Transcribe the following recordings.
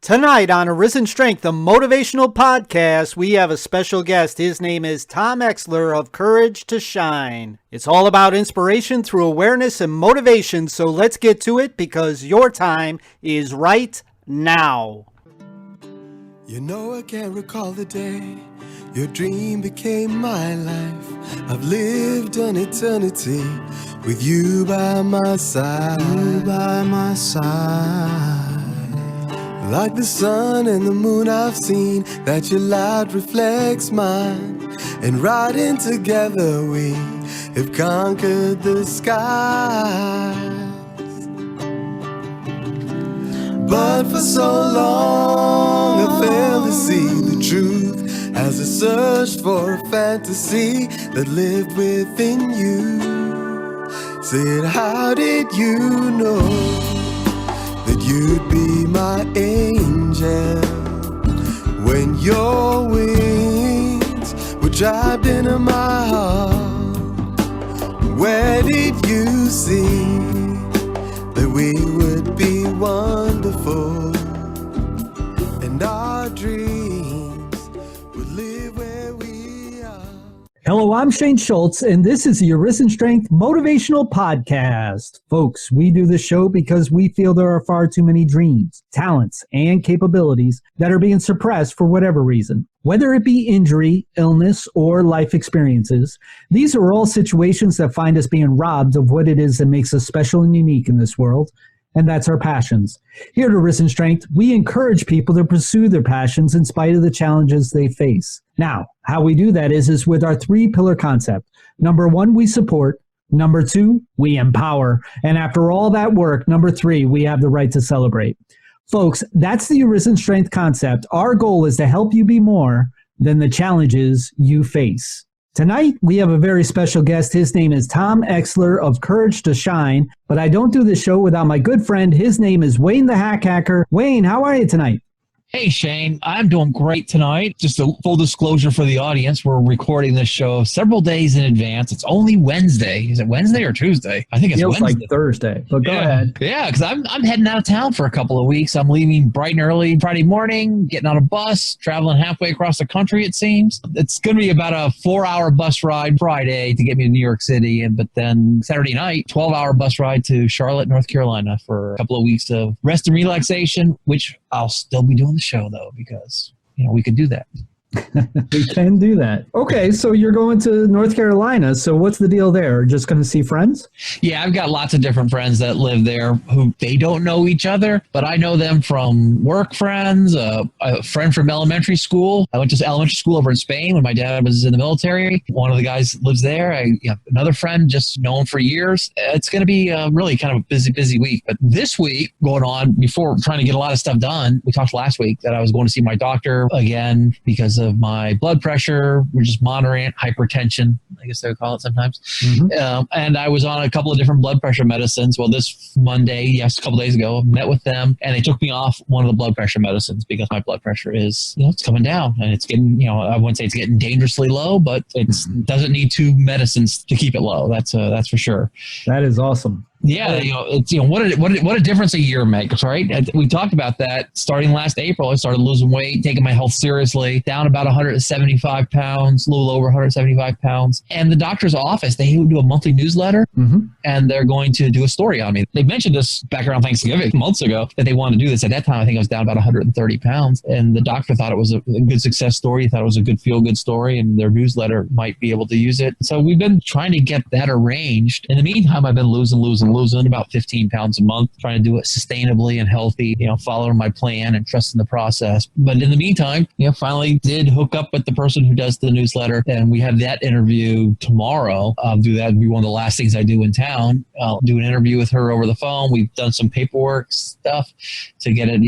Tonight on Arisen Strength, the motivational podcast, we have a special guest. His name is Tom Exler of Courage to Shine. It's all about inspiration through awareness and motivation, so let's get to it because your time is right now. You know I can't recall the day your dream became my life. I've lived an eternity with you by my side. You by my side. Like the sun and the moon, I've seen that your light reflects mine. And riding together we have conquered the skies. But for so long I failed to see the truth as I searched for a fantasy that lived within you. Said, how did you know that you'd be my angel when your wings were trapped into my heart? Where did you see that we would be wonderful and our dreams would live where we are? Hello, I'm Shane Schultz, and this is the Arisen Strength Motivational Podcast. Folks, we do this show because we feel there are far too many dreams, talents, and capabilities that are being suppressed for whatever reason. Whether it be injury, illness, or life experiences, these are all situations that find us being robbed of what it is that makes us special and unique in this world, and that's our passions. Here at Arisen Strength, we encourage people to pursue their passions in spite of the challenges they face. Now, how we do that is with our three-pillar concept. Number one, we support. Number two, we empower. And after all that work, number three, we have the right to celebrate. Folks, that's the Arisen Strength concept. Our goal is to help you be more than the challenges you face. Tonight, we have a very special guest. His name is Tom Exler of Courage to Shine, but I don't do this show without my good friend. His name is Wayne the Hack Hacker. Wayne, how are you tonight? Hey, Shane, I'm doing great tonight. Just a full disclosure for the audience, we're recording this show several days in advance. It's only Wednesday. Is it Wednesday or Tuesday? I think it's Feels Wednesday. like Thursday, but go ahead. Yeah, because I'm heading out of town for a couple of weeks. I'm leaving bright and early Friday morning, getting on a bus, traveling halfway across the country, it seems. It's going to be about a 4-hour bus ride Friday to get me to New York City, but then Saturday night, 12-hour bus ride to Charlotte, North Carolina for a couple of weeks of rest and relaxation, which I'll still be doing the show, though, because, we could do that. We can do that. Okay, so you're going to North Carolina. So what's the deal there? Just going to see friends? Yeah, I've got lots of different friends that live there who they don't know each other, but I know them from work friends, a friend from elementary school. I went to elementary school over in Spain when my dad was in the military. One of the guys lives there. Another friend, just known for years. It's going to be really kind of a busy week. But this week, going on, before trying to get a lot of stuff done, we talked last week that I was going to see my doctor again because of my blood pressure. We're just monitoring it, hypertension, I guess they would call it sometimes. Mm-hmm. And I was on a couple of different blood pressure medicines. Well, this Monday, a couple days ago, I met with them and they took me off one of the blood pressure medicines because my blood pressure is, it's coming down and it's getting, I wouldn't say it's getting dangerously low, but it doesn't need two medicines to keep it low. That's for sure. That is awesome. Yeah, it's what a difference a year makes, right? We talked about that starting last April. I started losing weight, taking my health seriously, down about 175 pounds, a little over 175 pounds. And the doctor's office, they do a monthly newsletter, and they're going to do a story on me. They mentioned this back around Thanksgiving months ago that they wanted to do this. At that time, I think I was down about 130 pounds, and the doctor thought it was a good success story. He thought it was a good feel-good story, and their newsletter might be able to use it. So we've been trying to get that arranged. In the meantime, I've been losing about 15 pounds a month, trying to do it sustainably and healthy, following my plan and trusting the process. But in the meantime, finally did hook up with the person who does the newsletter, and we have that interview tomorrow. I'll do that. It'll be one of the last things I do in town. I'll do an interview with her over the phone. We've done some paperwork stuff to get it,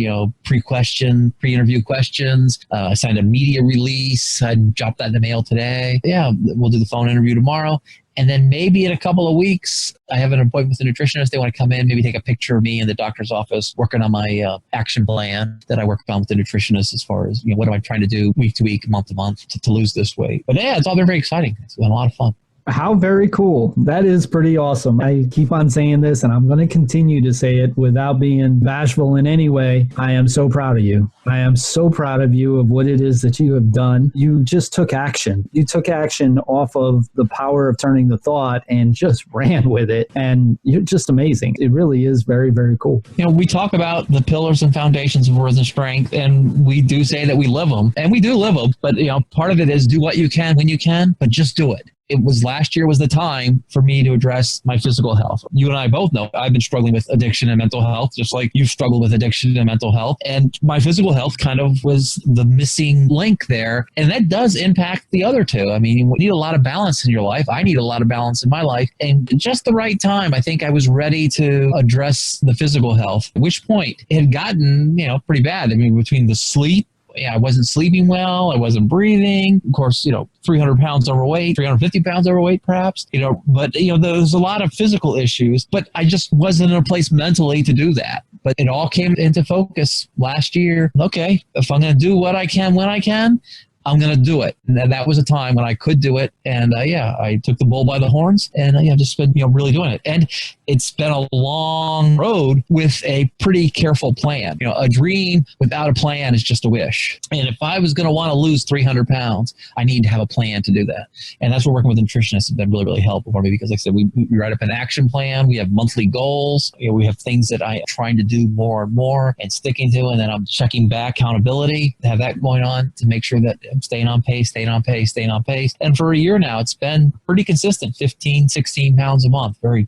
pre-interview questions. I signed a media release. I dropped that in the mail today. Yeah, we'll do the phone interview tomorrow. And then maybe in a couple of weeks, I have an appointment with a nutritionist. They want to come in, maybe take a picture of me in the doctor's office, working on my action plan that I work on with the nutritionist as far as, what am I trying to do week to week, month to month to lose this weight. But yeah, it's all been very exciting. It's been a lot of fun. How very cool. That is pretty awesome. I keep on saying this, and I'm going to continue to say it without being bashful in any way. I am so proud of you. I am so proud of you of what it is that you have done. You just took action. You took action off of the power of turning the thought and just ran with it. And you're just amazing. It really is very, very cool. We talk about the pillars and foundations of Arisen Strength, and we do say that we live them, and we do live them. But, part of it is do what you can when you can, but just do it. It was last year was the time for me to address my physical health. You and I both know I've been struggling with addiction and mental health, just like you've struggled with addiction and mental health. And my physical health kind of was the missing link there. And that does impact the other two. I mean, you need a lot of balance in your life. I need a lot of balance in my life. And just the right time, I think I was ready to address the physical health, at which point it had gotten, pretty bad. I mean, between the sleep, I wasn't sleeping well. I wasn't breathing. Of course, 300 pounds overweight, 350 pounds overweight, perhaps, but, there was a lot of physical issues, but I just wasn't in a place mentally to do that. But it all came into focus last year. Okay, if I'm going to do what I can when I can, I'm going to do it. And that was a time when I could do it. And I took the bull by the horns and I've just been, really doing it. And it's been a long road with a pretty careful plan. A dream without a plan is just a wish. And if I was going to want to lose 300 pounds, I need to have a plan to do that. And that's what working with nutritionists has been really, really helpful for me, because like I said, we write up an action plan. We have monthly goals. We have things that I am trying to do more and more and sticking to. And then I'm checking back accountability to have that going on to make sure that I'm staying on pace. And for a year now, it's been pretty consistent, 15, 16 pounds a month, very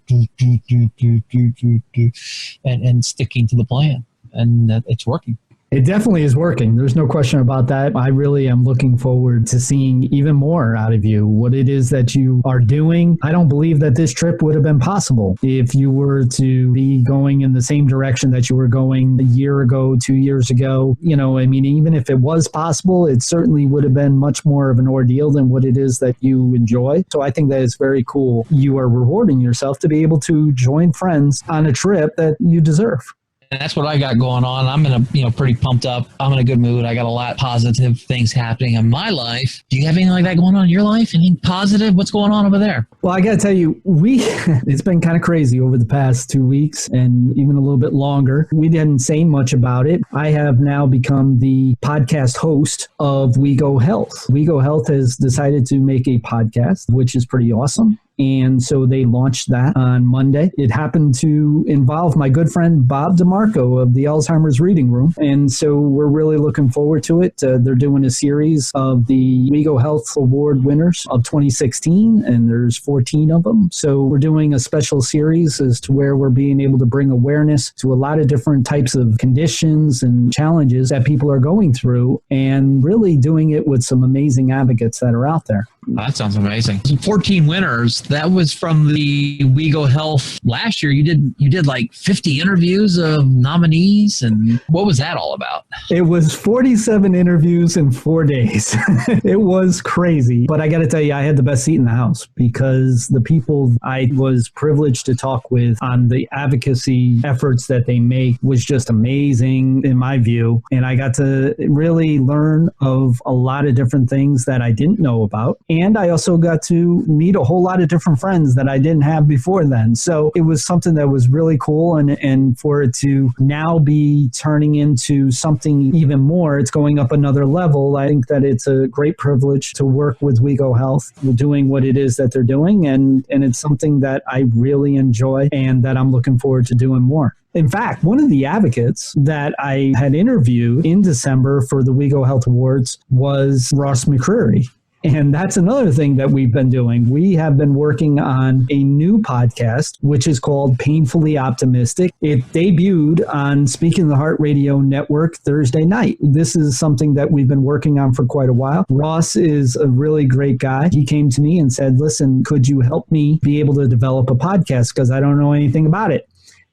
and sticking to the plan. And it's working. It definitely is working. There's no question about that. I really am looking forward to seeing even more out of you, what it is that you are doing. I don't believe that this trip would have been possible if you were to be going in the same direction that you were going a year ago, 2 years ago. Even if it was possible, it certainly would have been much more of an ordeal than what it is that you enjoy. So I think that it's very cool. You are rewarding yourself to be able to join friends on a trip that you deserve. And that's what I got going on. I'm pretty pumped up. I'm in a good mood. I got a lot of positive things happening in my life. Do you have anything like that going on in your life? Anything positive? What's going on over there? Well, I got to tell you, it's been kind of crazy over the past 2 weeks and even a little bit longer. We didn't say much about it. I have now become the podcast host of We Go Health. We Go Health has decided to make a podcast, which is pretty awesome. And so they launched that on Monday. It happened to involve my good friend Bob DeMarco of the Alzheimer's Reading Room. And so we're really looking forward to it. They're doing a series of the WeGo Health Award winners of 2016, and there's 14 of them. So we're doing a special series as to where we're being able to bring awareness to a lot of different types of conditions and challenges that people are going through, and really doing it with some amazing advocates that are out there. That sounds amazing. 14 winners. That was from the We Go Health last year. You did like 50 interviews of nominees, and what was that all about? It was 47 interviews in 4 days. It was crazy. But I got to tell you, I had the best seat in the house, because the people I was privileged to talk with on the advocacy efforts that they make was just amazing in my view. And I got to really learn of a lot of different things that I didn't know about. And I also got to meet a whole lot of different friends that I didn't have before then. So it was something that was really cool. And for it to now be turning into something even more, it's going up another level. I think that it's a great privilege to work with WeGo Health, doing what it is that they're doing. And it's something that I really enjoy and that I'm looking forward to doing more. In fact, one of the advocates that I had interviewed in December for the WeGo Health Awards was Ross McCreary. And that's another thing that we've been doing. We have been working on a new podcast, which is called Painfully Optimistic. It debuted on Speaking of the Heart Radio Network Thursday night. This is something that we've been working on for quite a while. Ross is a really great guy. He came to me and said, listen, could you help me be able to develop a podcast? Because I don't know anything about it.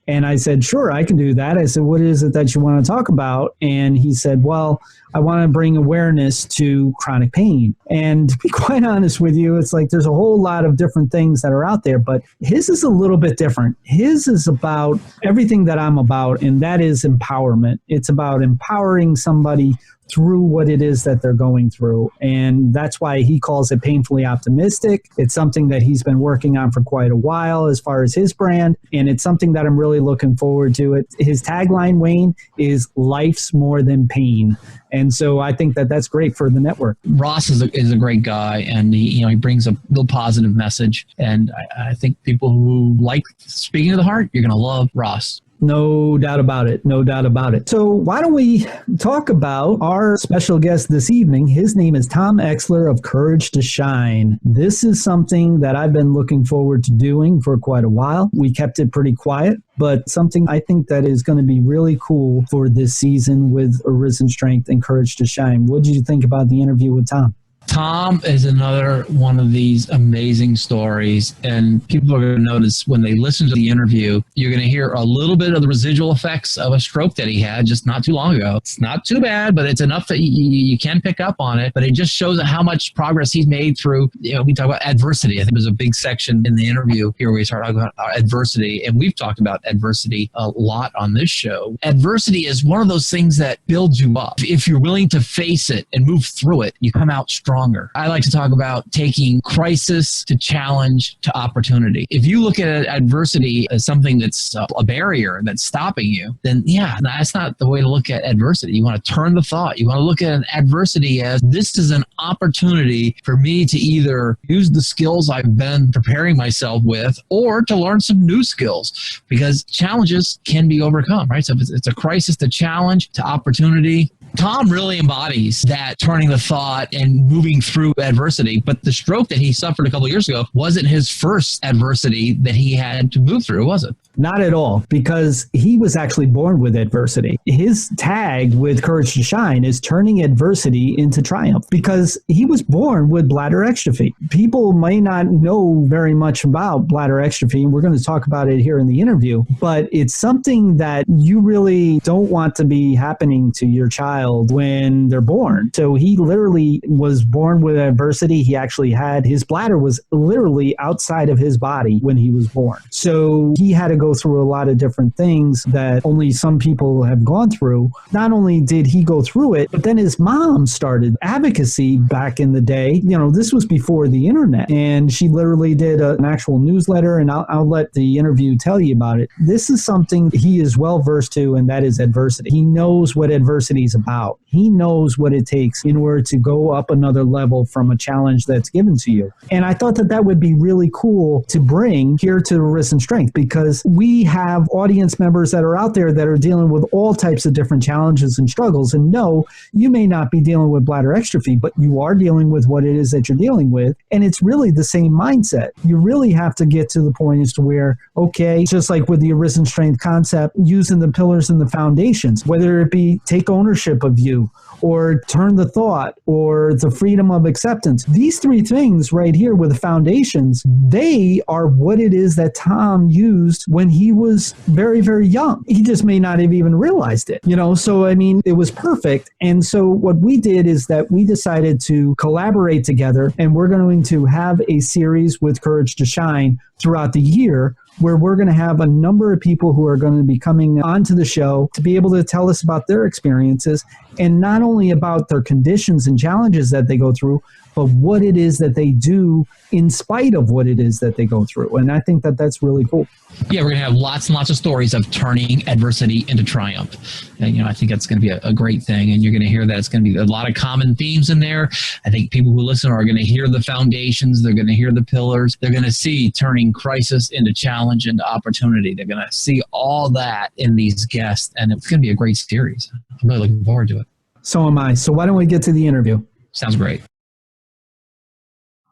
And I said, sure, I can do that. I said, what is it that you want to talk about? And he said, well, I want to bring awareness to chronic pain. And to be quite honest with you, it's like there's a whole lot of different things that are out there, but his is a little bit different. His is about everything that I'm about, and that is empowerment. It's about empowering somebody through what it is that they're going through. And that's why he calls it painfully optimistic. It's something that he's been working on for quite a while as far as his brand. And it's something that I'm really looking forward to. His tagline, Wayne, is life's more than pain. And so I think that that's great for the network. Ross is a great guy, and he brings a real positive message. And I think people who like speaking to the heart, you're going to love Ross. No doubt about it. No doubt about it. So why don't we talk about our special guest this evening? His name is Tom Exler of Courage to Shine. This is something that I've been looking forward to doing for quite a while. We kept it pretty quiet, but something I think that is going to be really cool for this season with Arisen Strength and Courage to Shine. What did you think about the interview with Tom? Tom is another one of these amazing stories, and people are going to notice when they listen to the interview, you're going to hear a little bit of the residual effects of a stroke that he had just not too long ago. It's not too bad, but it's enough that you can pick up on it. But it just shows how much progress he's made through, we talk about adversity. I think there's a big section in the interview here where we start talking about adversity, and we've talked about adversity a lot on this show. Adversity is one of those things that builds you up. If you're willing to face it and move through it, you come out stronger. I like to talk about taking crisis to challenge to opportunity. If you look at adversity as something that's a barrier that's stopping you, then that's not the way to look at adversity. You want to turn the thought. You want to look at an adversity as this is an opportunity for me to either use the skills I've been preparing myself with or to learn some new skills, because challenges can be overcome, right? So if it's a crisis to challenge to opportunity, Tom really embodies that turning the thought and moving through adversity. But the stroke that he suffered a couple of years ago wasn't his first adversity that he had to move through, was it? Not at all, because he was actually born with adversity. His tag with Courage to Shine is turning adversity into triumph, because he was born with bladder exstrophy. People may not know very much about bladder exstrophy, and we're going to talk about it here in the interview, but it's something that you really don't want to be happening to your child when they're born. So he literally was born with adversity. He actually had, his bladder was literally outside of his body when he was born. So he had to go through a lot of different things that only some people have gone through. Not only did he go through it, but then his mom started advocacy back in the day. This was before the internet, and she literally did an actual newsletter, and I'll let the interview tell you about it. This is something he is well versed to, and that is adversity. He knows what adversity is about. He knows what it takes in order to go up another level from a challenge that's given to you. And I thought that would be really cool to bring here to Arisen Strength, because we have audience members that are out there that are dealing with all types of different challenges and struggles. And no, you may not be dealing with bladder exstrophy, but you are dealing with what it is that you're dealing with. And it's really the same mindset. You really have to get to the point as to where, okay, just like with the Arisen Strength concept, using the pillars and the foundations, whether it be take ownership of you, or turn the thought, or the freedom of acceptance. These three things right here with the foundations, they are what it is that Tom used when he was very, very young. He just may not have even realized it, So, it was perfect. And so what we did is that we decided to collaborate together, and we're going to have a series with Courage to Shine throughout the year, where we're going to have a number of people who are going to be coming onto the show to be able to tell us about their experiences, and not only about their conditions and challenges that they go through, but what it is that they do in spite of what it is that they go through. And I think that that's really cool. Yeah, we're going to have lots and lots of stories of turning adversity into triumph. And, I think that's going to be a great thing. And you're going to hear that it's going to be a lot of common themes in there. I think people who listen are going to hear the foundations. They're going to hear the pillars. They're going to see turning crisis into challenge, into opportunity. They're going to see all that in these guests. And it's going to be a great series. I'm really looking forward to it. So am I. So why don't we get to the interview? Sounds great.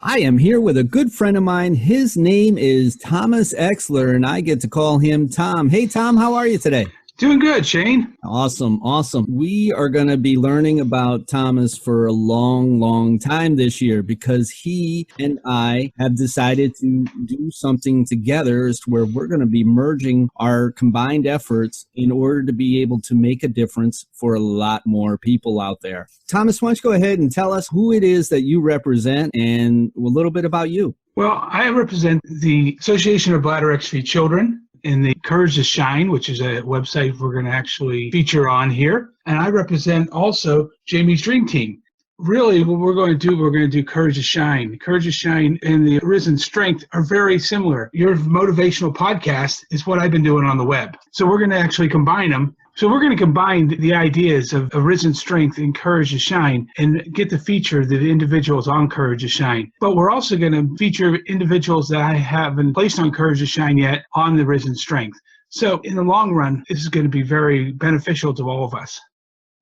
I am here with a good friend of mine. His name is Thomas Exler, and I get to call him Tom. Hey, Tom, how are you today? Doing good, Shane. Awesome. We are going to be learning about Thomas for a long, long time this year, because he and I have decided to do something together as to where we're going to be merging our combined efforts in order to be able to make a difference for a lot more people out there. Thomas, why don't you go ahead and tell us who it is that you represent and a little bit about you? Well, I represent the Association of Bladder Exstrophy Children. in the Courage to Shine, which is a website we're going to actually feature on here. And I represent also Jamie's Dream Team. Really, what we're going to do Courage to Shine. Courage to Shine and the Arisen Strength are very similar. Your motivational podcast is what I've been doing on the web. So we're going to actually combine them. So we're going to combine the ideas of Arisen Strength and Courage to Shine and get to feature the individuals on Courage to Shine. But we're also going to feature individuals that I haven't placed on Courage to Shine yet on the Arisen Strength. So in the long run, this is going to be very beneficial to all of us.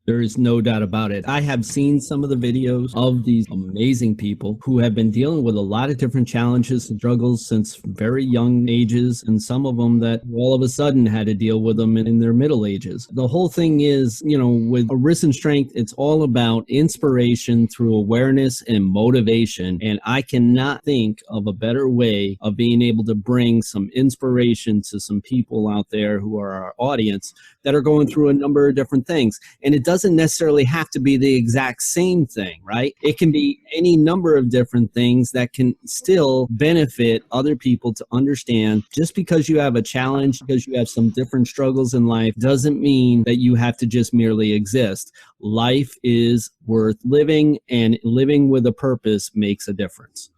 There is no doubt about it. I have seen some of the videos of these amazing people who have been dealing with a lot of different challenges and struggles since very young ages, and some of them that all of a sudden had to deal with them in their middle ages. The whole thing is, with Arisen Strength, it's all about inspiration through awareness and motivation. And I cannot think of a better way of being able to bring some inspiration to some people out there who are our audience that are going through a number of different things. And it doesn't necessarily have to be the exact same thing, right? It can be any number of different things that can still benefit other people to understand. Just because you have a challenge, because you have some different struggles in life, doesn't mean that you have to just merely exist. Life is worth living, and living with a purpose makes a difference.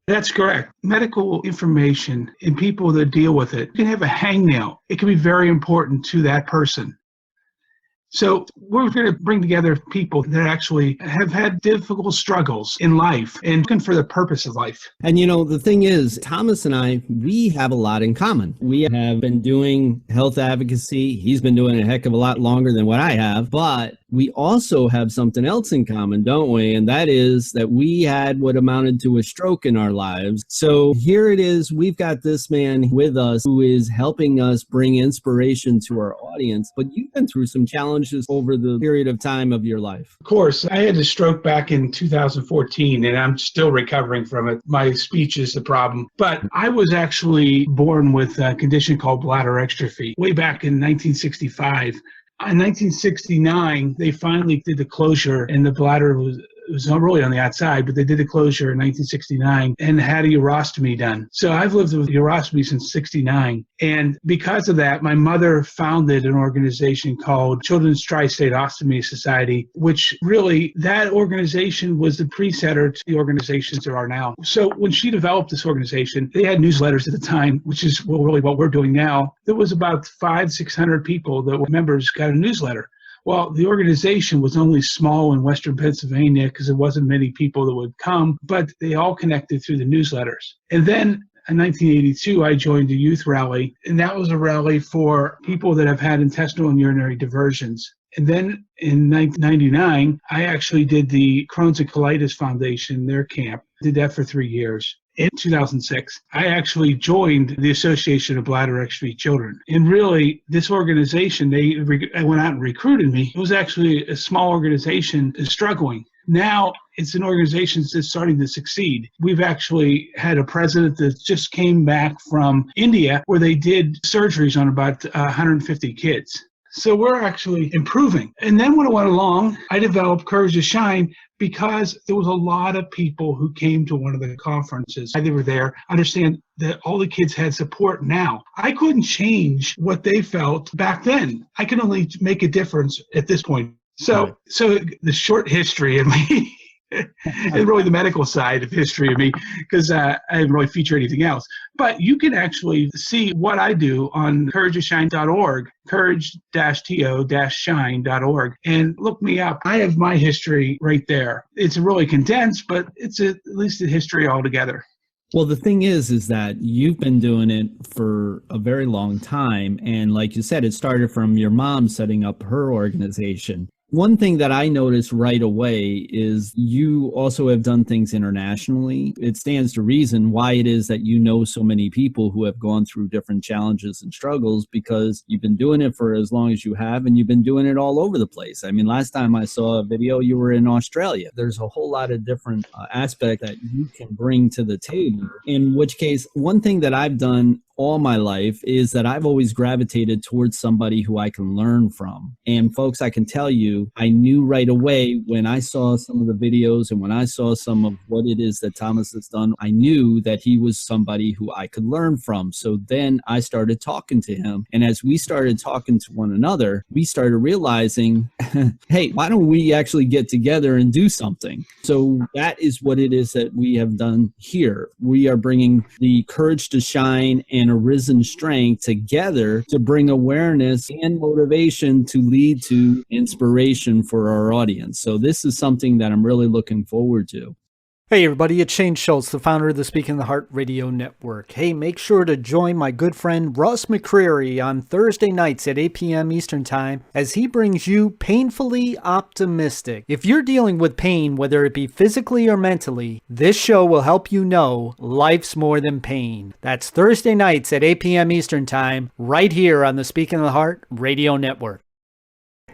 That's correct. Medical information and people that deal with it can have a hangnail. It can be very important to that person. So we're going to bring together people that actually have had difficult struggles in life and looking for the purpose of life. And the thing is, Thomas and I, we have a lot in common. We have been doing health advocacy. He's been doing it a heck of a lot longer than what I have, but we also have something else in common, don't we? And that is that we had what amounted to a stroke in our lives. So here it is. We've got this man with us who is helping us bring inspiration to our audience. But you've been through some challenges over the period of time of your life. Of course, I had a stroke back in 2014, and I'm still recovering from it. My speech is the problem. But I was actually born with a condition called bladder exstrophy way back in 1965. In 1969, they finally did the closure, and the bladder was not really on the outside, but they did the closure in 1969 and had a urostomy done. So I've lived with urostomy since 69. And because of that, my mother founded an organization called Children's Tri-State Ostomy Society, which really, that organization was the precursor to the organizations there are now. So when she developed this organization, they had newsletters at the time, which is really what we're doing now. There was about 500-600 people that were members, got a newsletter. Well, the organization was only small in Western Pennsylvania because there wasn't many people that would come, but they all connected through the newsletters. And then in 1982, I joined a youth rally, and that was a rally for people that have had intestinal and urinary diversions. And then in 1999, I actually did the Crohn's and Colitis Foundation, their camp. Did that for 3 years. In 2006, I actually joined the Association of Bladder Exstrophy Children. And really, this organization, they went out and recruited me. It was actually a small organization that's struggling. Now, it's an organization that's starting to succeed. We've actually had a president that just came back from India where they did surgeries on about 150 kids. So we're actually improving. And then when it went along, I developed Courage to Shine because there was a lot of people who came to one of the conferences. They were there. Understand that all the kids had support now. I couldn't change what they felt back then. I can only make a difference at this point. So the short history of me and really the medical side of history of me, because I didn't really feature anything else. But you can actually see what I do on courage-to-shine.org, courage-to-shine.org, and look me up. I have my history right there. It's really condensed, but it's at least a history altogether. Well, the thing is that you've been doing it for a very long time. And like you said, it started from your mom setting up her organization. One thing that I noticed right away is you also have done things internationally. It stands to reason why it is that you know so many people who have gone through different challenges and struggles, because you've been doing it for as long as you have, and you've been doing it all over the place. I mean, last time I saw a video, you were in Australia. There's a whole lot of different aspects that you can bring to the table, in which case, one thing that I've done all my life is that I've always gravitated towards somebody who I can learn from. And folks, I can tell you, I knew right away when I saw some of the videos and when I saw some of what it is that Thomas has done, I knew that he was somebody who I could learn from. So then I started talking to him. And as we started talking to one another, we started realizing, hey, why don't we actually get together and do something? So that is what it is that we have done here. We are bringing the Courage to Shine and Arisen Strength together to bring awareness and motivation to lead to inspiration for our audience. So this is something that I'm really looking forward to. Hey everybody, it's Shane Schultz, the founder of the Speaking the Heart Radio Network. Hey, make sure to join my good friend Russ McCreary on Thursday nights at 8 p.m. Eastern Time as he brings you Painfully Optimistic. If you're dealing with pain, whether it be physically or mentally, this show will help you know life's more than pain. That's Thursday nights at 8 p.m. Eastern Time, right here on the Speaking the Heart Radio Network.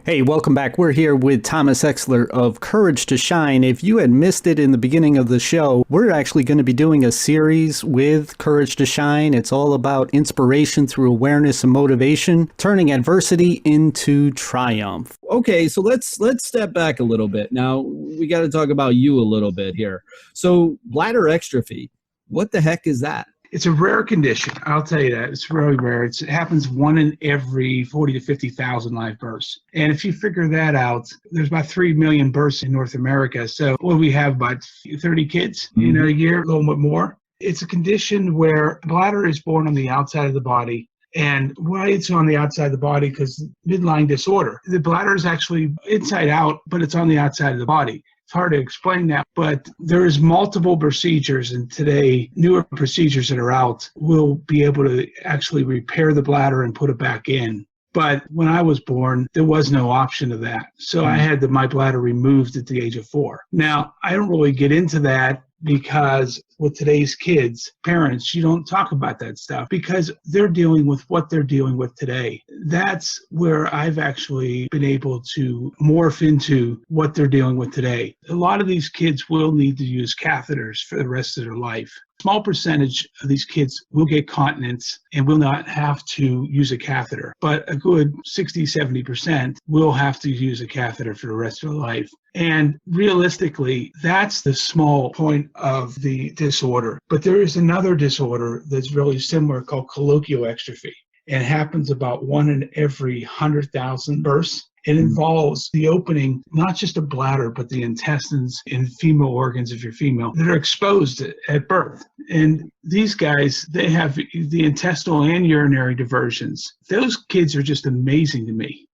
Hey, welcome back. We're here with Thomas Exler of Courage to Shine. If you had missed it in the beginning of the show, we're actually going to be doing a series with Courage to Shine. It's all about inspiration through awareness and motivation, turning adversity into triumph. Okay, so let's step back a little bit. Now, we got to talk about you a little bit here. So bladder exstrophy, what the heck is that? It's a rare condition. I'll tell you that. It's really rare. It happens 1 in every 40 to 50,000 live births. And if you figure that out, there's about 3 million births in North America. So what we have, about 30 kids in a year, a little bit more. It's a condition where bladder is born on the outside of the body. And why it's on the outside of the body? Because midline disorder. The bladder is actually inside out, but it's on the outside of the body. It's hard to explain that, but there's multiple procedures, and today newer procedures that are out will be able to actually repair the bladder and put it back in. But when I was born, there was no option of that. So I had my bladder removed at the age of 4. Now, I don't really get into that because with today's kids, parents, you don't talk about that stuff because they're dealing with what they're dealing with today. That's where I've actually been able to morph into what they're dealing with today. A lot of these kids will need to use catheters for the rest of their life. Small percentage of these kids will get continence and will not have to use a catheter, but a good 60-70% will have to use a catheter for the rest of their life. And realistically, that's the small point of the disorder. But there is another disorder that's really similar called colloquial exstrophy. And it happens about 1 in every 100,000 births. It involves the opening, not just of bladder, but the intestines and female organs, if you're female, that are exposed at birth. And these guys, they have the intestinal and urinary diversions. Those kids are just amazing to me.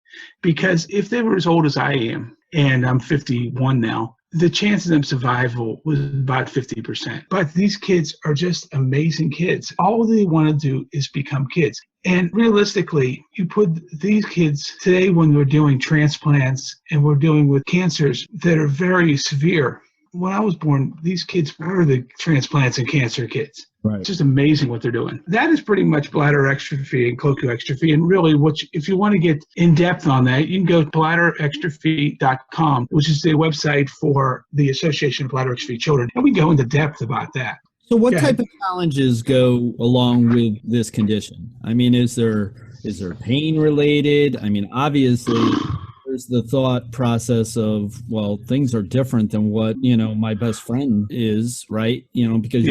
Because if they were as old as I am, and I'm 51 now, the chances of survival was about 50%. But these kids are just amazing kids. All they want to do is become kids. And realistically, you put these kids today when we're doing transplants and we're dealing with cancers that are very severe. When I was born, these kids were the transplants and cancer kids. Right. It's just amazing what they're doing. That is pretty much bladder exstrophy and colloquial exstrophy. And really, if you want to get in depth on that, you can go to bladderexstrophy.com, which is the website for the Association of Bladder Exstrophy Children. And we go into depth about that. So what type of challenges go along with this condition? I mean, is there pain related? I mean, obviously there's the thought process of, well, things are different than what, my best friend is, right? Because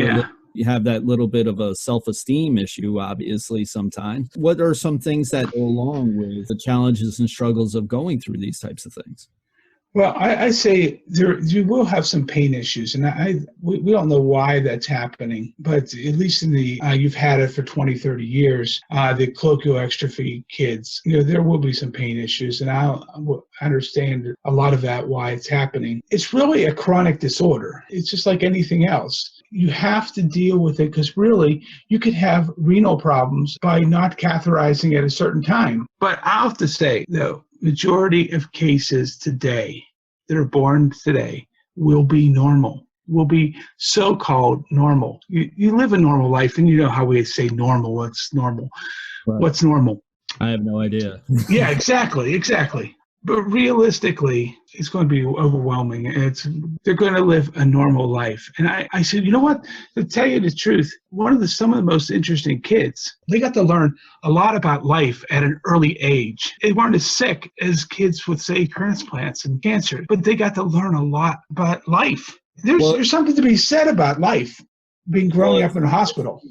you have that little bit of a self-esteem issue, obviously, sometimes. What are some things that go along with the challenges and struggles of going through these types of things? Well, I say you will have some pain issues, and we don't know why that's happening, but at least in the you've had it for 20, 30 years, the colloquial exstrophy kids, there will be some pain issues, and I understand a lot of that, why it's happening. It's really a chronic disorder. It's just like anything else. You have to deal with it because really you could have renal problems by not catheterizing at a certain time. But I have to say, though, majority of cases today that are born today will be normal, will be so-called normal. You live a normal life, and you know how we say normal. What's normal? Right. What's normal? I have no idea. Yeah, exactly. But realistically, it's going to be overwhelming. They're going to live a normal life. And I said, you know what? To tell you the truth, some of the most interesting kids, they got to learn a lot about life at an early age. They weren't as sick as kids with, say, transplants and cancer, but they got to learn a lot about life. There's something to be said about life, growing up in a hospital.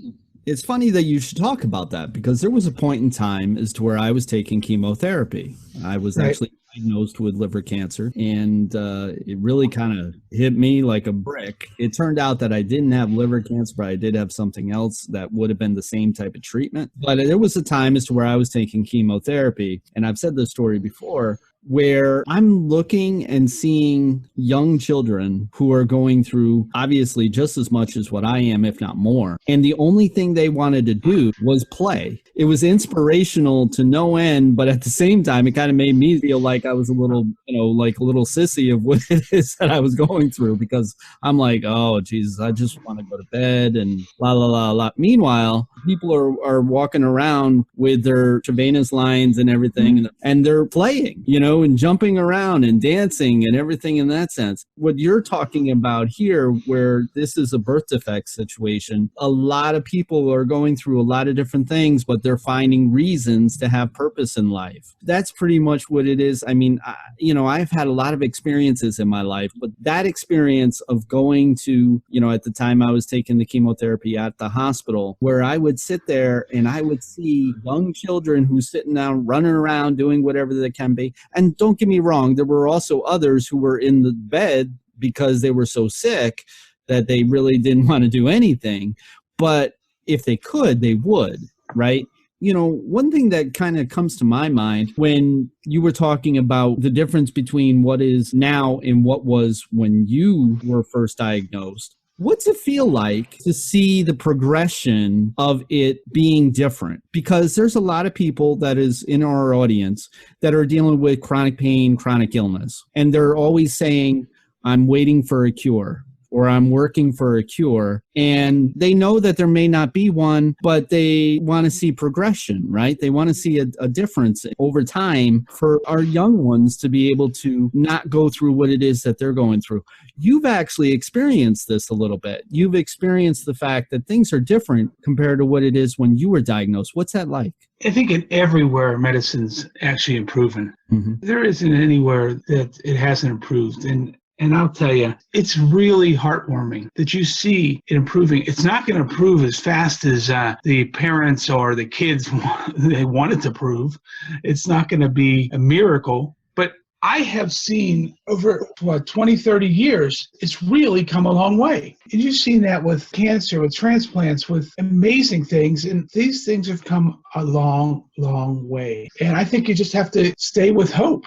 It's funny that you should talk about that, because there was a point in time as to where I was taking chemotherapy. I was actually diagnosed with liver cancer, and it really kind of hit me like a brick. It turned out that I didn't have liver cancer, but I did have something else that would have been the same type of treatment. But there was a time as to where I was taking chemotherapy, and I've said this story before, where I'm looking and seeing young children who are going through obviously just as much as what I am, if not more. And the only thing they wanted to do was play. It was inspirational to no end, but at the same time, it kind of made me feel like I was a little, like a little sissy of what it is that I was going through, because I'm like, oh, Jesus, I just want to go to bed and la, la, la, la. Meanwhile, people are walking around with their Travenas lines and everything, and they're playing, and jumping around and dancing and everything in that sense. What you're talking about here, where this is a birth defect situation, a lot of people are going through a lot of different things, but they're finding reasons to have purpose in life. That's pretty much what it is. I mean, I've had a lot of experiences in my life, but that experience of going to, at the time I was taking the chemotherapy at the hospital, where I would sit there and I would see young children who's sitting down, running around, doing whatever they can be. And don't get me wrong, there were also others who were in the bed because they were so sick that they really didn't want to do anything. But if they could, they would, right? One thing that kind of comes to my mind when you were talking about the difference between what is now and what was when you were first diagnosed, what's it feel like to see the progression of it being different? Because there's a lot of people that is in our audience that are dealing with chronic pain, chronic illness, and they're always saying, I'm waiting for a cure, or I'm working for a cure. And they know that there may not be one, but they want to see progression, right? They want to see a difference over time for our young ones to be able to not go through what it is that they're going through. You've actually experienced this a little bit. You've experienced the fact that things are different compared to what it is when you were diagnosed. What's that like? I think everywhere medicine's actually improving. Mm-hmm. There isn't anywhere that it hasn't improved. And I'll tell you, it's really heartwarming that you see it improving. It's not going to improve as fast as the parents or the kids they want it to prove. It's not going to be a miracle. But I have seen over 20, 30 years, it's really come a long way. And you've seen that with cancer, with transplants, with amazing things. And these things have come a long, long way. And I think you just have to stay with hope.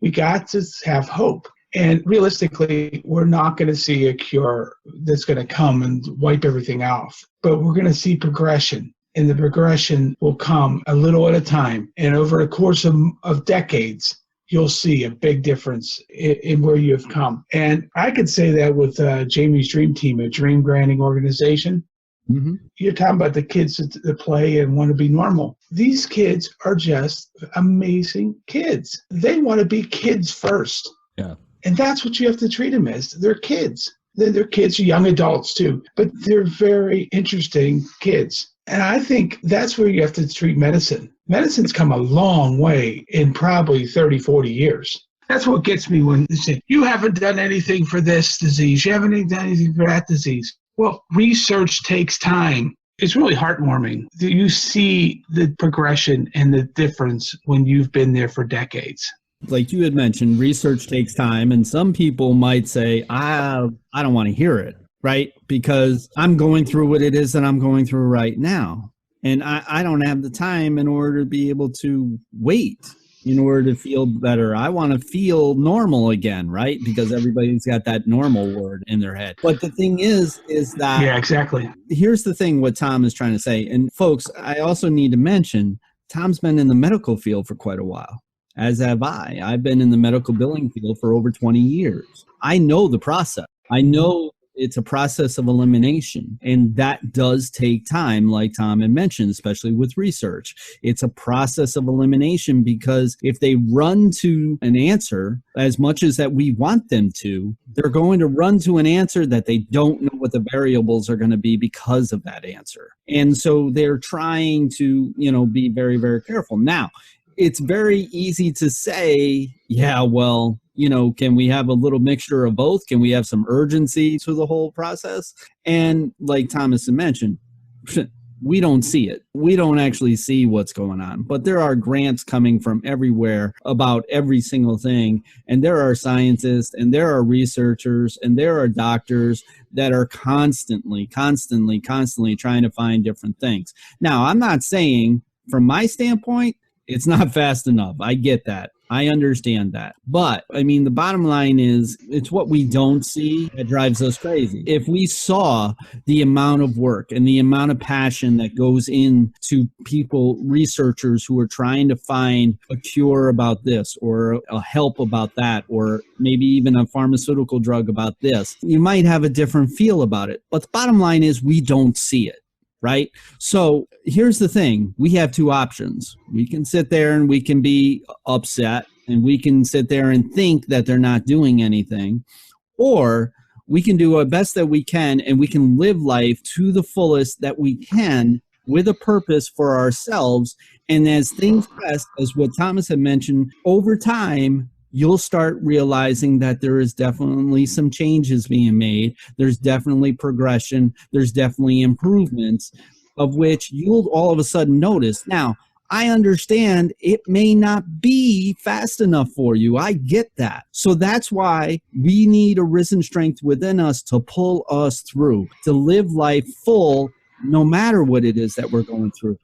We got to have hope. And realistically, we're not going to see a cure that's going to come and wipe everything off. But we're going to see progression. And the progression will come a little at a time. And over the course of decades, you'll see a big difference in where you have come. And I could say that with Jamie's Dream Team, a dream granting organization. Mm-hmm. You're talking about the kids that play and want to be normal. These kids are just amazing kids. They want to be kids first. Yeah. And that's what you have to treat them as. They're kids. They're kids, young adults too, but they're very interesting kids. And I think that's where you have to treat medicine. Medicine's come a long way in probably 30, 40 years. That's what gets me when they say, you haven't done anything for this disease. You haven't done anything for that disease. Well, research takes time. It's really heartwarming that you see the progression and the difference when you've been there for decades. Like you had mentioned, research takes time, and some people might say, I don't want to hear it, right? Because I'm going through what it is that I'm going through right now. And I don't have the time in order to be able to wait in order to feel better. I want to feel normal again, right? Because everybody's got that normal word in their head. But the thing is that... Yeah, exactly. Here's the thing, what Tom is trying to say. And folks, I also need to mention, Tom's been in the medical field for quite a while. As have I. I've been in the medical billing field for over 20 years. I know the process. I know it's a process of elimination. And that does take time, like Tom had mentioned, especially with research. It's a process of elimination because if they run to an answer as much as that we want them to, they're going to run to an answer that they don't know what the variables are going to be because of that answer. And so they're trying to, be very, very careful. Now, it's very easy to say, yeah, well, can we have a little mixture of both? Can we have some urgency to the whole process? And like Thomas had mentioned, we don't see it. We don't actually see what's going on. But there are grants coming from everywhere about every single thing. And there are scientists and there are researchers and there are doctors that are constantly trying to find different things. Now, I'm not saying from my standpoint, it's not fast enough. I get that. I understand that. But, the bottom line is it's what we don't see that drives us crazy. If we saw the amount of work and the amount of passion that goes into people, researchers who are trying to find a cure about this or a help about that, or maybe even a pharmaceutical drug about this, you might have a different feel about it. But the bottom line is we don't see it. Right? So here's the thing. We have two options. We can sit there and we can be upset and we can sit there and think that they're not doing anything, or we can do our best that we can and we can live life to the fullest that we can with a purpose for ourselves. And as things progress, as what Thomas had mentioned, over time, you'll start realizing that there is definitely some changes being made. There's definitely progression. There's definitely improvements of which you'll all of a sudden notice. Now, I understand it may not be fast enough for you. I get that. So that's why we need Arisen strength within us to pull us through, to live life full, no matter what it is that we're going through.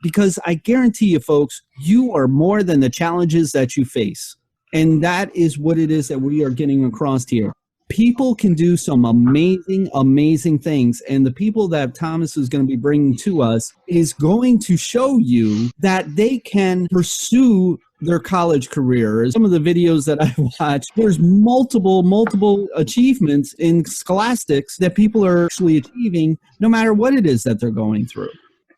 Because I guarantee you, folks, you are more than the challenges that you face. And that is what it is that we are getting across here. People can do some amazing, amazing things. And the people that Thomas is going to be bringing to us is going to show you that they can pursue their college career. Some of the videos that I watched, there's multiple achievements in scholastics that people are actually achieving no matter what it is that they're going through.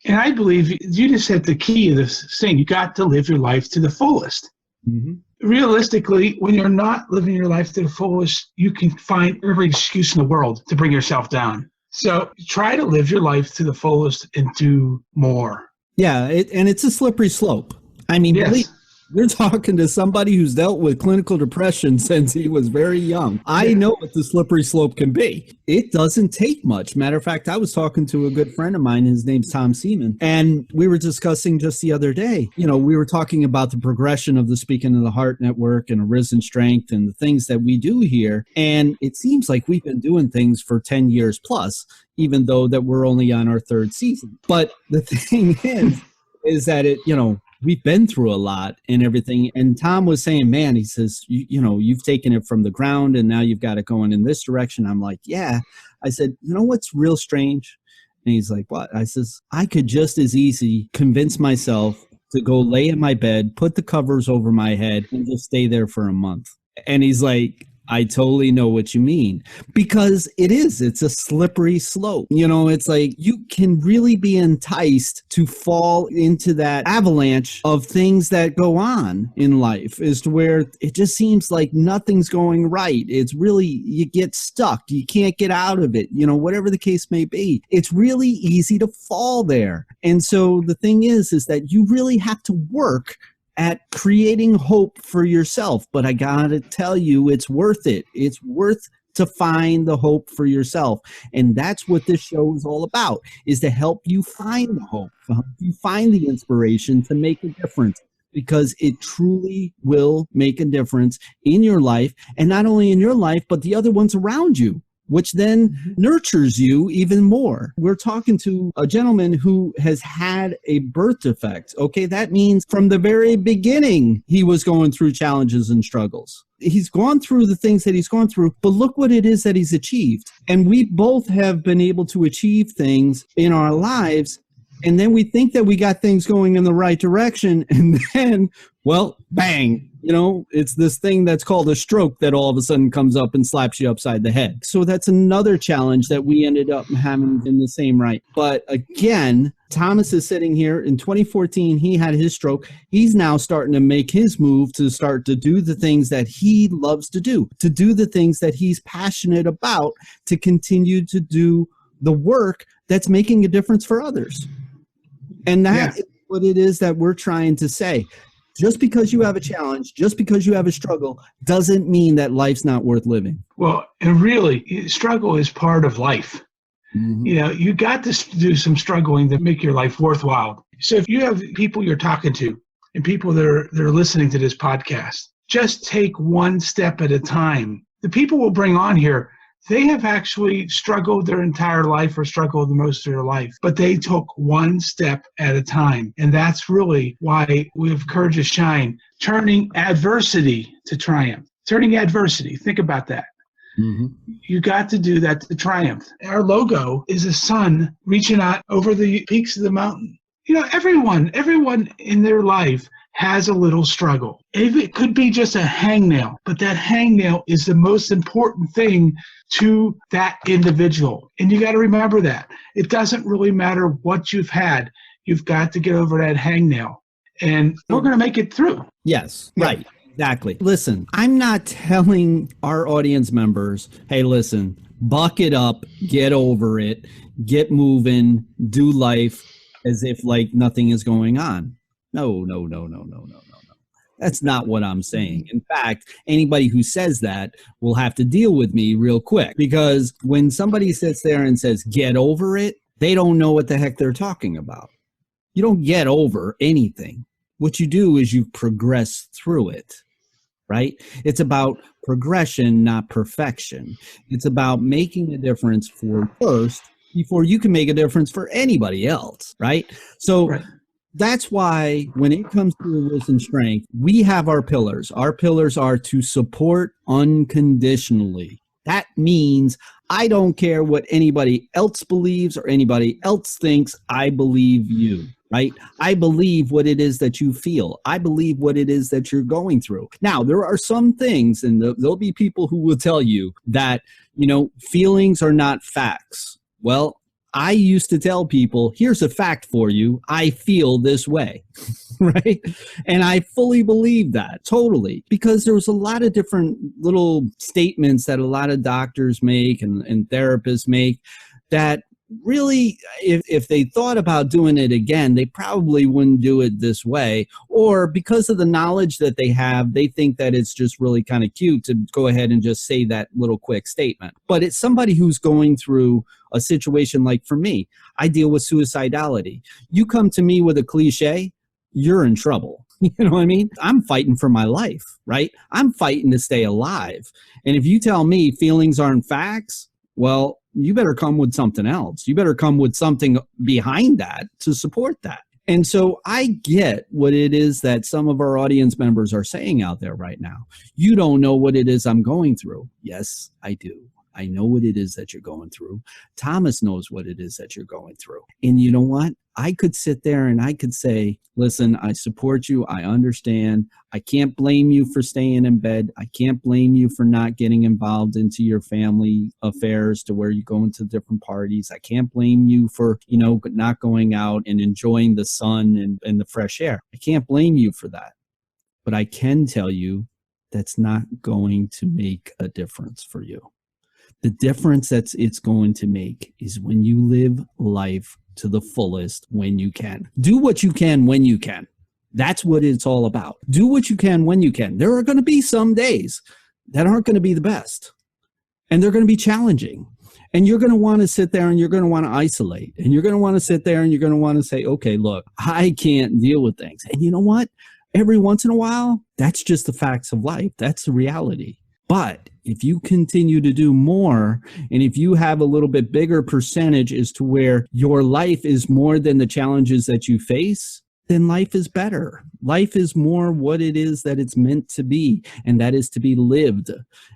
And I believe you just said the key of this thing. You got to live your life to the fullest. Mm-hmm. Realistically, when you're not living your life to the fullest, you can find every excuse in the world to bring yourself down. So try to live your life to the fullest and do more. Yeah, and it's a slippery slope. Yes. You're talking to somebody who's dealt with clinical depression since he was very young. I know what the slippery slope can be. It doesn't take much. Matter of fact, I was talking to a good friend of mine. His name's Tom Seaman. And we were discussing just the other day, we were talking about the progression of the Speaking of the Heart Network and Arisen Strength and the things that we do here. And it seems like we've been doing things for 10 years plus, even though that we're only on our third season. But the thing is that we've been through a lot and everything. And Tom was saying, man, he says, you've taken it from the ground and now you've got it going in this direction. I'm like, yeah. I said, what's real strange? And he's like, what? I says, I could just as easy convince myself to go lay in my bed, put the covers over my head and just stay there for a month. And he's like, I totally know what you mean, because it's a slippery slope. It's like you can really be enticed to fall into that avalanche of things that go on in life, as to where it just seems like nothing's going right. It's really, you get stuck. You can't get out of it, whatever the case may be. It's really easy to fall there. And so the thing is that you really have to work at creating hope for yourself. But I gotta tell you, it's worth it. It's worth to find the hope for yourself. And that's what this show is all about, is to help you find the hope, to help you find the inspiration to make a difference, because it truly will make a difference in your life, and not only in your life, but the other ones around you, which then nurtures you even more. We're talking to a gentleman who has had a birth defect. Okay, that means from the very beginning, he was going through challenges and struggles. He's gone through the things that he's gone through, but look what it is that he's achieved. And we both have been able to achieve things in our lives. And then we think that we got things going in the right direction. And then, well, bang, You know, it's this thing that's called a stroke that all of a sudden comes up and slaps you upside the head. So that's another challenge that we ended up having in the same right. But again, Thomas is sitting here in 2014. He had his stroke. He's now starting to make his move to start to do the things that he loves to do the things that he's passionate about, to continue to do the work that's making a difference for others. And that is what it is that we're trying to say. Just because you have a challenge, just because you have a struggle, doesn't mean that life's not worth living. Well, and really, struggle is part of life. Mm-hmm. You know, you got to do some struggling to make your life worthwhile. So if you have people you're talking to and people that are listening to this podcast, just take one step at a time. The people we'll bring on here, they have actually struggled their entire life or struggled the most of their life, but they took one step at a time. And that's really why we have Courage to Shine, turning adversity to triumph. Turning adversity, think about that. Mm-hmm. You got to do that to triumph. Our logo is a sun reaching out over the peaks of the mountain. You know, everyone in their life has a little struggle. It could be just a hangnail, but that hangnail is the most important thing to that individual. And you got to remember that. It doesn't really matter what you've had. You've got to get over that hangnail. And we're going to make it through. Yes, right. Exactly. Listen, I'm not telling our audience members, hey, listen, buck it up, get over it, get moving, do life as if like nothing is going on. No. That's not what I'm saying. In fact, anybody who says that will have to deal with me real quick, because when somebody sits there and says, get over it, they don't know what the heck they're talking about. You don't get over anything. What you do is you progress through it, right? It's about progression, not perfection. It's about making a difference for first before you can make a difference for anybody else, right? So that's why when it comes to Arisen Strength, we have our pillars. Our pillars are to support unconditionally. That means I don't care what anybody else believes or anybody else thinks. I believe you, right? I believe what it is that you feel. I believe what it is that you're going through. Now, there are some things, and there'll be people who will tell you that, you know, feelings are not facts. Well, I used to tell people, here's a fact for you. I feel this way, right? And I fully believe that, totally, because there was a lot of different little statements that a lot of doctors make and therapists make that really, if they thought about doing it again, they probably wouldn't do it this way. Or because of the knowledge that they have, they think that it's just really kind of cute to go ahead and just say that little quick statement. But it's somebody who's going through a situation like, for me, I deal with suicidality. You come to me with a cliche, you're in trouble. You know what I mean? I'm fighting for my life, right? I'm fighting to stay alive. And if you tell me feelings aren't facts, well, you better come with something else. You better come with something behind that to support that. And so I get what it is that some of our audience members are saying out there right now. You don't know what it is I'm going through. Yes, I do. I know what it is that you're going through. Thomas knows what it is that you're going through. And you know what? I could sit there and I could say, listen, I support you. I understand. I can't blame you for staying in bed. I can't blame you for not getting involved into your family affairs to where you go into different parties. I can't blame you for, you know, not going out and enjoying the sun and the fresh air. I can't blame you for that. But I can tell you that's not going to make a difference for you. The difference that it's going to make is when you live life to the fullest when you can. Do what you can when you can. That's what it's all about. Do what you can when you can. There are going to be some days that aren't going to be the best. And they're going to be challenging. And you're going to want to sit there and you're going to want to isolate. And you're going to want to sit there and you're going to want to say, okay, look, I can't deal with things. And you know what? Every once in a while, that's just the facts of life. That's the reality. But if you continue to do more, and if you have a little bit bigger percentage as to where your life is more than the challenges that you face, then life is better. Life is more what it is that it's meant to be, and that is to be lived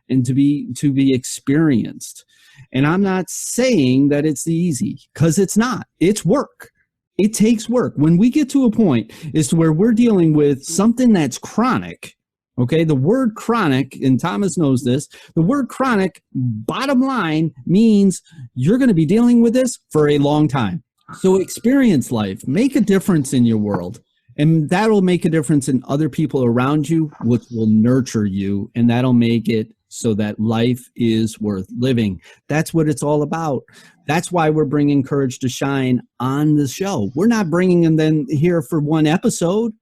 and to be experienced. And I'm not saying that it's easy, because it's not. It's work. It takes work. When we get to a point as to where we're dealing with something that's chronic, Okay, the word chronic, and Thomas knows this, the word chronic, bottom line, means you're going to be dealing with this for a long time. So experience life, make a difference in your world, and that'll make a difference in other people around you, which will nurture you, and that'll make it so that life is worth living. That's what it's all about. That's why we're bringing Courage to Shine on the show. We're not bringing them here for one episode.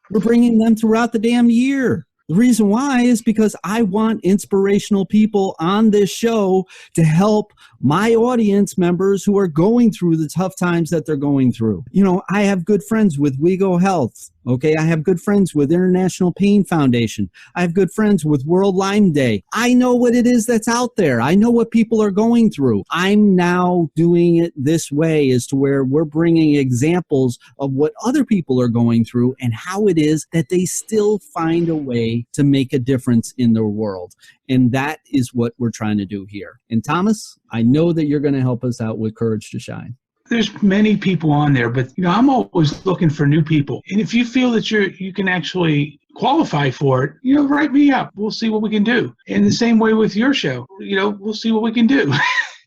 We're bringing them throughout the damn year. The reason why is because I want inspirational people on this show to help my audience members who are going through the tough times that they're going through. You know, I have good friends with WeGo Health. Okay, I have good friends with International Pain Foundation. I have good friends with World Lyme Day. I know what it is that's out there. I know what people are going through. I'm now doing it this way, as to where we're bringing examples of what other people are going through and how it is that they still find a way to make a difference in their world. And that is what we're trying to do here. And Thomas, I know that you're going to help us out with Courage to Shine. There's many people on there, but I'm always looking for new people. And if you feel that you can actually qualify for it, write me up. We'll see what we can do. And the same way with your show, we'll see what we can do.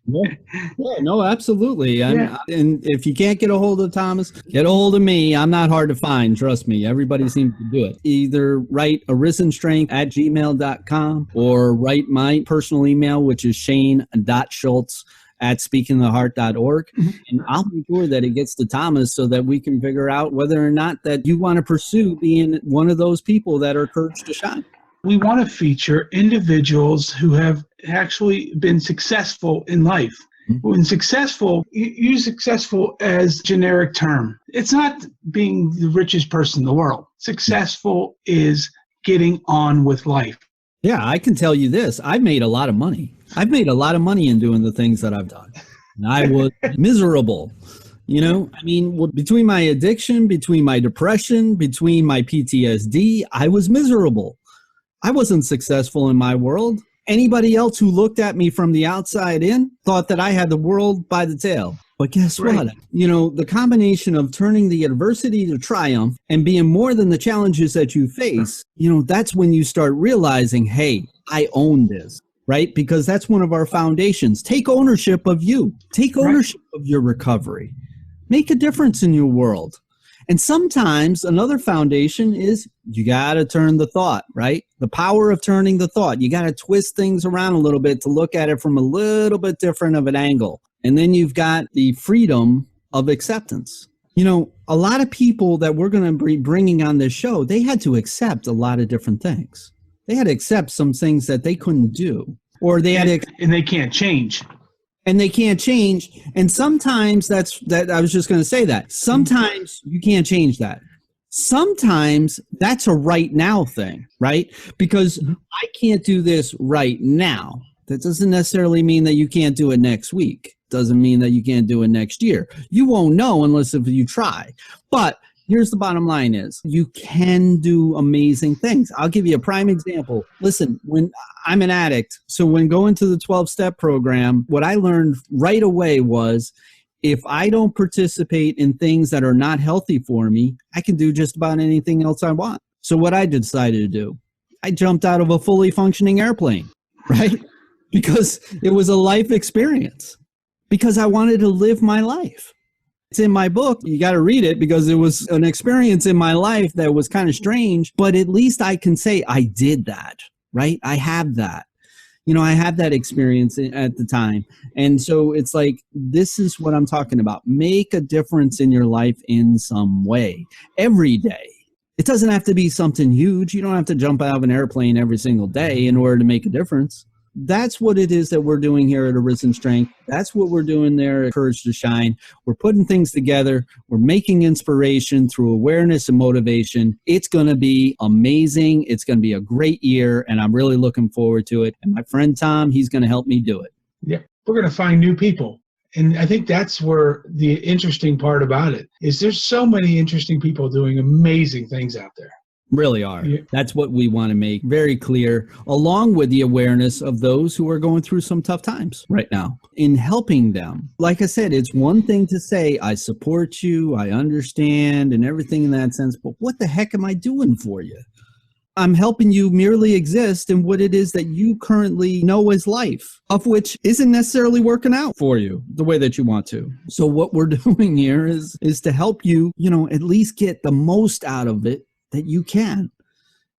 Yeah, no, absolutely. Yeah. And if you can't get a hold of Thomas, get a hold of me. I'm not hard to find. Trust me. Everybody seems to do it. Either write arisenstrength@gmail.com or write my personal email, which is shane.schultz@speakingtheheart.org. And I'll be sure that it gets to Thomas so that we can figure out whether or not that you want to pursue being one of those people that are Courage to Shine. We want to feature individuals who have actually been successful in life. When successful, use successful as a generic term. It's not being the richest person in the world. Successful is getting on with life. Yeah, I can tell you this. I've made a lot of money. I've made a lot of money in doing the things that I've done. And I was miserable. Between my addiction, between my depression, between my PTSD, I was miserable. I wasn't successful in my world. Anybody else who looked at me from the outside in thought that I had the world by the tail. But guess what? The combination of turning the adversity to triumph and being more than the challenges that you face, that's when you start realizing, hey, I own this, right? Because that's one of our foundations. Take ownership of you. Take ownership of your recovery. Make a difference in your world. And sometimes another foundation is you got to turn the thought, right? The power of turning the thought. You got to twist things around a little bit to look at it from a little bit different of an angle. And then you've got the freedom of acceptance. A lot of people that we're going to be bringing on this show, they had to accept a lot of different things. They had to accept some things that they couldn't do, or they had to, and they can't change. And they can't change. And sometimes I was just going to say that. Sometimes you can't change that. Sometimes that's a right now thing, right? Because I can't do this right now. That doesn't necessarily mean that you can't do it next week. Doesn't mean that you can't do it next year. You won't know unless if you try. But here's the bottom line is you can do amazing things. I'll give you a prime example. Listen, when I'm an addict, so when going to the 12-step program, what I learned right away was if I don't participate in things that are not healthy for me, I can do just about anything else I want. So what I decided to do, I jumped out of a fully functioning airplane, right? Because it was a life experience. Because I wanted to live my life. It's in my book. You got to read it because it was an experience in my life that was kind of strange, but at least I can say I did that, right? I have that. I have that experience at the time. And so it's like, this is what I'm talking about. Make a difference in your life in some way every day. It doesn't have to be something huge. You don't have to jump out of an airplane every single day in order to make a difference. That's what it is that we're doing here at Arisen Strength. That's what we're doing there at Courage to Shine. We're putting things together. We're making inspiration through awareness and motivation. It's going to be amazing. It's going to be a great year, and I'm really looking forward to it. And my friend Tom, he's going to help me do it. Yeah, we're going to find new people. And I think that's where the interesting part about it is there's so many interesting people doing amazing things out there. Really are. Yeah. That's what we want to make very clear, along with the awareness of those who are going through some tough times right now in helping them. Like I said, it's one thing to say, I support you, I understand, and everything in that sense, but what the heck am I doing for you? I'm helping you merely exist in what it is that you currently know as life, of which isn't necessarily working out for you the way that you want to. So what we're doing here is to help you, at least get the most out of it that you can.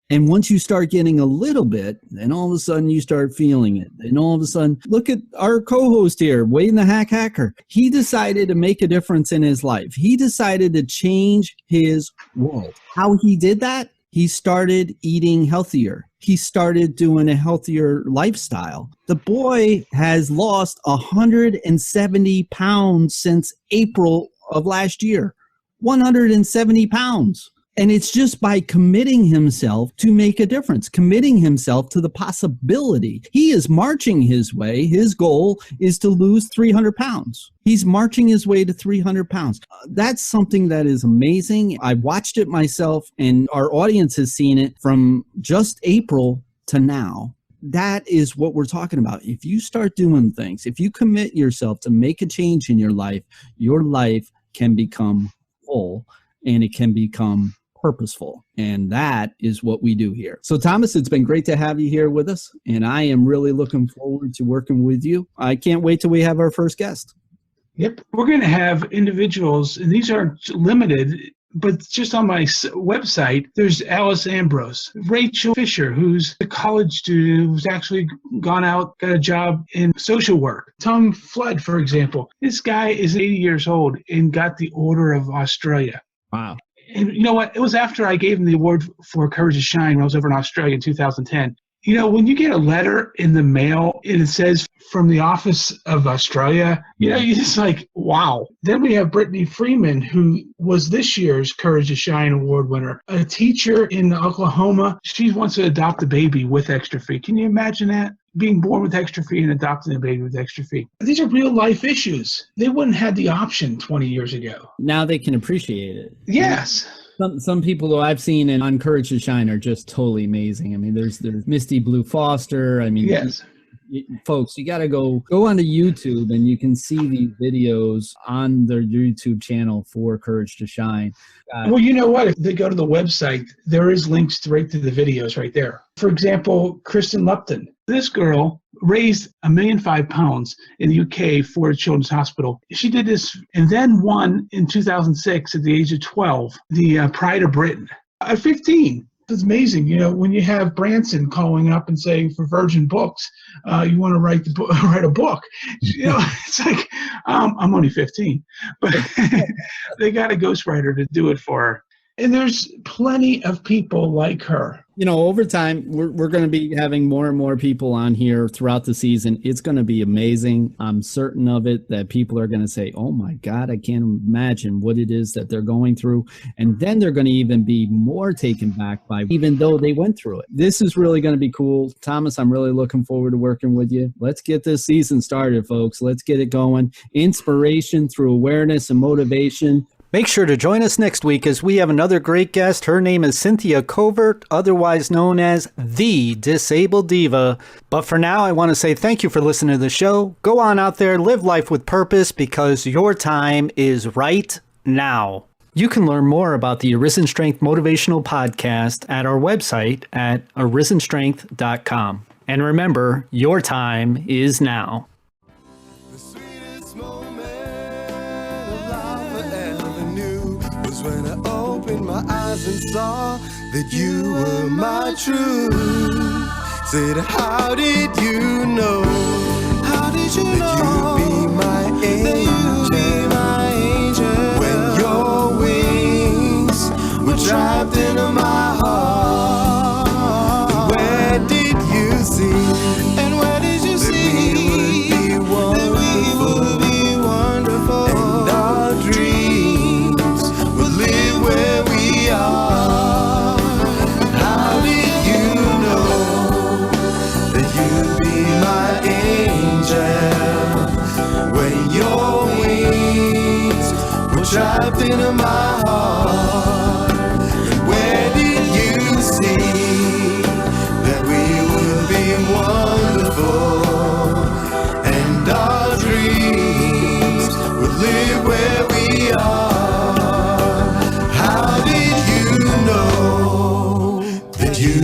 And once you start getting a little bit, then all of a sudden you start feeling it. And all of a sudden, look at our co-host here, Wayne the Hacker. He decided to make a difference in his life. He decided to change his world. How he did that? He started eating healthier. He started doing a healthier lifestyle. The boy has lost 170 pounds since April of last year. 170 pounds. And it's just by committing himself to make a difference, committing himself to the possibility. He is marching his way. His goal is to lose 300 pounds. He's marching his way to 300 pounds. That's something that is amazing. I watched it myself, and our audience has seen it from just April to now. That is what we're talking about. If you start doing things, if you commit yourself to make a change in your life can become full, and it can become purposeful. And that is what we do here. So Thomas, it's been great to have you here with us. And I am really looking forward to working with you. I can't wait till we have our first guest. Yep. We're going to have individuals, and these aren't limited, but just on my website, there's Alice Ambrose, Rachel Fisher, who's a college student who's actually gone out, got a job in social work. Tom Flood, for example, this guy is 80 years old and got the Order of Australia. Wow. And you know what? It was after I gave him the award for Courage to Shine when I was over in Australia in 2010. When you get a letter in the mail and it says from the office of Australia, you're just like, wow. Then we have Brittany Freeman, who was this year's Courage to Shine award winner, a teacher in Oklahoma. She wants to adopt a baby with extra feet. Can you imagine that? Being born with extra feet and adopting a baby with extra feet. These are real life issues. They wouldn't have the option 20 years ago. Now they can appreciate it. Yes. Some people who I've seen on Courage to Shine are just totally amazing. I mean, there's Misty Blue Foster. I mean, yes. Folks, you got to go onto YouTube and you can see these videos on their YouTube channel for Courage to Shine. Well, you know what? If they go to the website, there is links right to the videos right there. For example, Kristen Lupton. This girl raised £1,005,000 in the UK for a children's hospital. She did this and then won in 2006 at the age of 12, the Pride of Britain. At 15. It's amazing, when you have Branson calling up and saying for Virgin Books, you want to write a book. It's like, I'm only 15, but they got a ghostwriter to do it for her. And there's plenty of people like her. Over time, we're going to be having more and more people on here throughout the season. It's going to be amazing. I'm certain of it that people are going to say, oh my God, I can't imagine what it is that they're going through. And then they're going to even be more taken back by even though they went through it. This is really going to be cool. Thomas, I'm really looking forward to working with you. Let's get this season started, folks. Let's get it going. Inspiration through awareness and motivation. Make sure to join us next week as we have another great guest. Her name is Cynthia Covert, otherwise known as the Disabled Diva. But for now, I want to say thank you for listening to the show. Go on out there, live life with purpose because your time is right now. You can learn more about the Arisen Strength Motivational Podcast at our website at arisenstrength.com. And remember, your time is now. When I opened my eyes and saw that you were my truth. Said, how did you know? How did you know? That you'd be my angel. When your wings were trapped into my heart. Where did you see? And where did you see? That we would be wonderful. And our dreams live where we are. How did you know that you'd be my angel when your wings were trapped into my heart? And where did you see that we would be wonderful and our dreams would live where we are? How did you know that you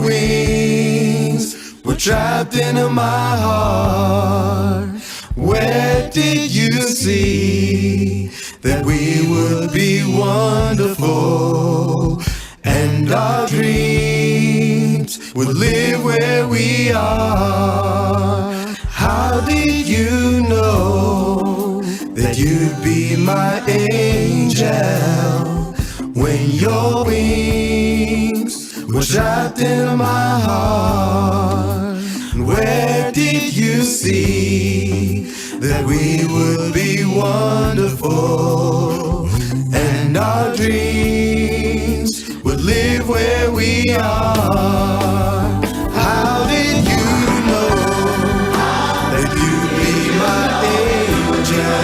wings were trapped into my heart. Where did you see that we would be wonderful and our dreams would live where we are? How did you know that you'd be my angel when your wings were trapped in my heart? Where did you see that we would be wonderful and our dreams would live where we are? How did you know that you'd be my angel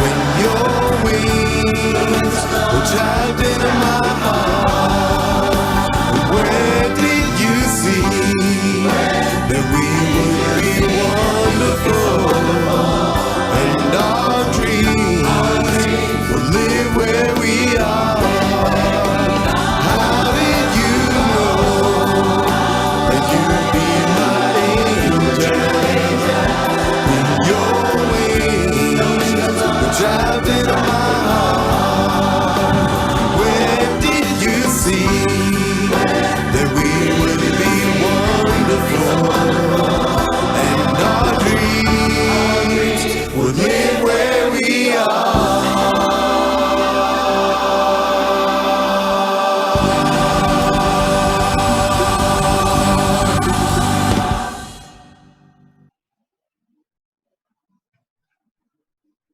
when your wings were trapped in my heart?